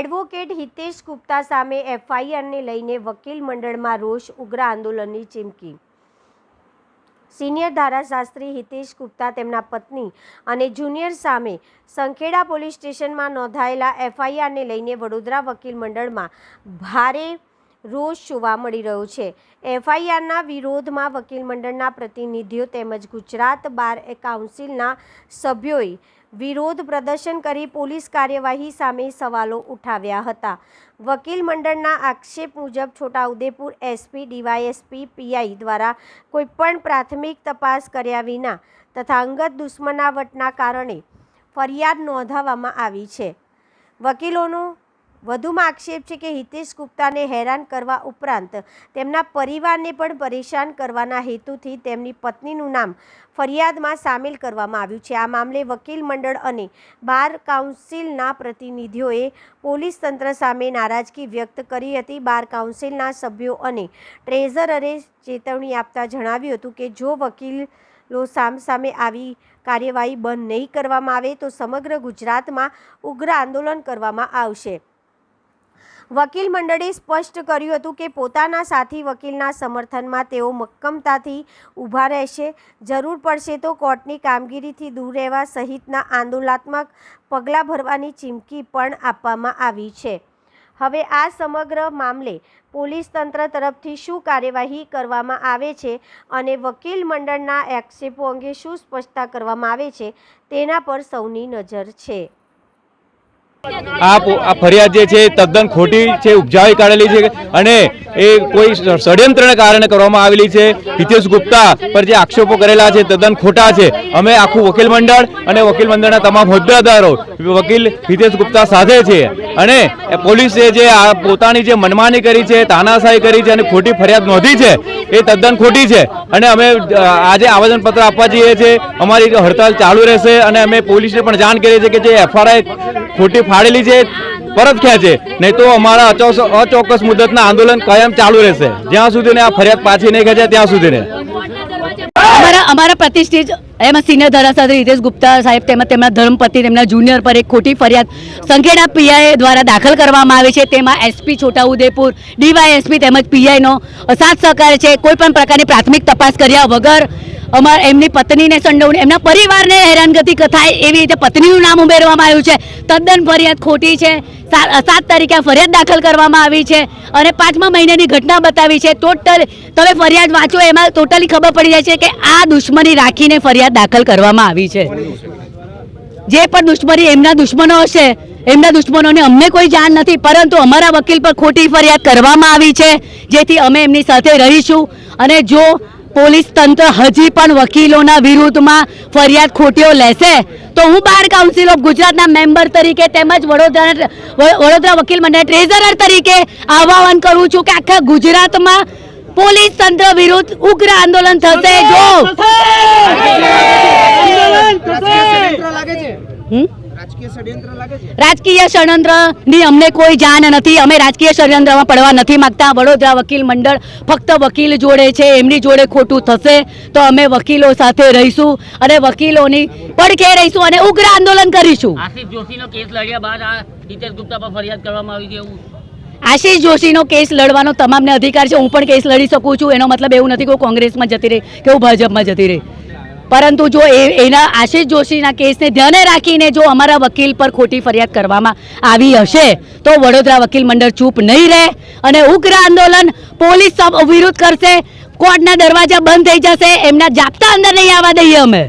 Advocate Hitesh Gupta સામે એફઆઈઆરને લઈને વકીલ મંડળમાં રોષ, ઉગ્ર આંદોલનની ચીમકી। સિનિયર ધારાશાસ્ત્રી હિતેશ ગુપ્તા તેમના પત્ની અને જુનિયર સામે સંખેડા પોલીસ સ્ટેશનમાં નોંધાયેલા એફઆઈઆરને લઈને વડોદરા વકીલ મંડળમાં ભારે રોષ જોવા મળી રહ્યો છે। એફઆઈઆરના વિરોધમાં વકીલ મંડળના પ્રતિનિધિઓ તેમજ ગુજરાત બાર કાઉન્સિલના સભ્યોએ વિરોધ પ્રદર્શન કરી પોલીસ કાર્યવાહી સામે સવાલો ઉઠાવ્યા હતા। વકીલ મંડળના આક્ષેપ મુજબ છોટાઉદેપુર એસપી, ડીવાયએસપી, પીઆઈ દ્વારા કોઈપણ પ્રાથમિક તપાસ કર્યા વિના તથા અંગત દુશ્મનાવટના કારણે ફરિયાદ નોંધાવવામાં આવી છે। વકીલોનો વધુમાં આક્ષેપ છે કે હિતેશ ગુપ્તાને હેરાન કરવા ઉપરાંત તેમના પરિવારને પણ પરેશાન કરવાના હેતુથી તેમની પત્નીનું નામ ફરિયાદમાં સામેલ કરવામાં આવ્યું છે। આ મામલે વકીલ મંડળ અને બાર કાઉન્સિલના પ્રતિનિધિઓએ પોલીસ તંત્ર સામે નારાજગી વ્યક્ત કરી હતી। બાર કાઉન્સિલના સભ્યો અને ટ્રેઝરરે ચેતવણી આપતા જણાવ્યું હતું કે જો વકીલો સામે આવી કાર્યવાહી બંધ નહીં કરવામાં આવે તો સમગ્ર ગુજરાતમાં ઉગ્ર આંદોલન કરવામાં આવશે। વકીલ મંડળે સ્પષ્ટ કર્યું હતું કે પોતાના સાથી વકીલના સમર્થનમાં તેઓ મક્કમતાથી ઊભા રહેશે। જરૂર પડશે તો કોર્ટની કામગીરીથી દૂર રહેવા સહિતના આંદોલનાત્મક પગલાં ભરવાની ચીમકી પણ આપવામાં આવી છે। હવે આ સમગ્ર મામલે પોલીસ તંત્ર તરફથી શું કાર્યવાહી કરવામાં આવે છે અને વકીલ મંડળના આક્ષેપો અંગે શું સ્પષ્ટતા કરવામાં આવે છે તેના પર સૌની નજર છે। આ ફરિયાદ જે છે તદ્દન ખોટી છે, ઉપજાવી કાઢેલી છે અને એ કોઈ ષડયંત્રના કારણે કરવામાં આવેલી છે। હિતેશ ગુપ્તા પર જે આક્ષેપો કરેલા છે તદ્દન ખોટા છે। અમે આખું વકીલ મંડળ અને વકીલ મંડળના તમામ હોદ્દેદારો વકીલ હિતેશ ગુપ્તા સાથે છે અને પોલીસે જે પોતાની જે મનમાની કરી છે, તાનાશાહી કરી છે અને ખોટી ફરિયાદ નોંધી છે એ તદ્દન ખોટી છે અને અમે આજે આવેદનપત્ર આપવા જઈએ છીએ। અમારી હડતાલ ચાલુ રહેશે અને અમે પોલીસને પણ જાણ કરી છે કે જે એફઆઈઆર ખોટી ફાળેલી છે પરત ખેંચે, નહીં તો અમારા અચોક્કસ મુદતના આંદોલન કાયમ ચાલુ રહેશે જ્યાં સુધી આ ફરિયાદ પાછી નહીં ખેંચે ત્યાં સુધી। અમારા પ્રતિષ્ઠિત એમાં સિનિયર ધારાશાસ્ત્રી હિતેશ ગુપ્તા સાહેબ તેમજ તેમના ધર્મપત્ની તેમના જુનિયર પર એક ખોટી ફરિયાદ સંખેડા પીઆઈ દ્વારા દાખલ કરવામાં આવી છે। તેમાં એસપી છોટાઉદેપુર, ડીવાયએસપી તેમજ પીઆઈનો સાથ સહકાર છે। કોઈ પણ પ્રકારની પ્રાથમિક તપાસ કર્યા વગર એમની પત્નીને સંડોવણી, એમના પરિવારને હેરાનગતિ થાય એવી રીતે પત્નીનું નામ ઉમેરવામાં આવ્યું છે। તદ્દન ફરિયાદ ખોટી છે। 7 તારીખે ફરિયાદ દાખલ કરવામાં આવી છે અને 5મા મહિનાની ઘટના બતાવી છે। ટોટલ તમે ફરિયાદ વાંચો એમાં ટોટલી ખબર પડી જાય છે કે આ દુશ્મની રાખીને ફરિયાદ દાખલ કરવામાં આવી છે। જે પણ દુશ્મની એમના દુશ્મનો હશે, એમના દુશ્મનોને અમને કોઈ જાણ નથી, પરંતુ અમારા વકીલ પર ખોટી ફરિયાદ કરવામાં આવી છે જેથી અમે એમની સાથે રહીશું અને જો પોલીસ તંત્ર હજી પણ વકીલોના વિરુદ્ધમાં ફરિયાદ ખોટીઓ લેશે તો હું બાર કાઉન્સિલ ઓફ ગુજરાતના મેમ્બર તરીકે તેમજ વડોદરા વકીલ મંડળ ટ્રેઝરર તરીકે આહવાન કરું છું કે આખા ગુજરાતમાં પોલીસ તંત્ર વિરુદ્ધ ઉગ્ર આંદોલન થશે। રાજકીય ષડયંત્રની અમને કોઈ જાણ નથી। અમે રાજકીય ષડયંત્રમાં પડવા નથી માંગતા। વડોદરા વકીલ મંડળ ફક્ત વકીલ જોડે છે, એમની જોડે ખોટું થશે તો અમે વકીલો સાથે રહીશું અને વકીલોની પડખે રહીશું અને ઉગ્ર આંદોલન કરીશું। આશિષ જોશીનો કેસ લડ્યા બાદ આ હિતેશ ગુપ્તા પર ફરિયાદ કરવામાં આવી છે એવું આશિષ જોશીનો કેસ લડવાનો તમામને અધિકાર છે। હું પણ કેસ લડી શકું છું, એનો મતલબ એવું નથી કે હું કોંગ્રેસમાં જતી રહી કે હું ભાજપમાં જતી રહી, પરંતુ જો એના આશિષ જોશીના કેસને ધ્યાને રાખીને જો અમારા વકીલ પર ખોટી ફરિયાદ કરવામાં આવી હશે તો વડોદરા વકીલ મંડળ ચૂપ નહીં રહે અને ઉગ્ર આંદોલન પોલીસ વિરુદ્ધ કરશે। કોર્ટના દરવાજા બંધ થઈ જશે, એમના જાપ્તા અંદર નહીં આવવા દઈએ અમે।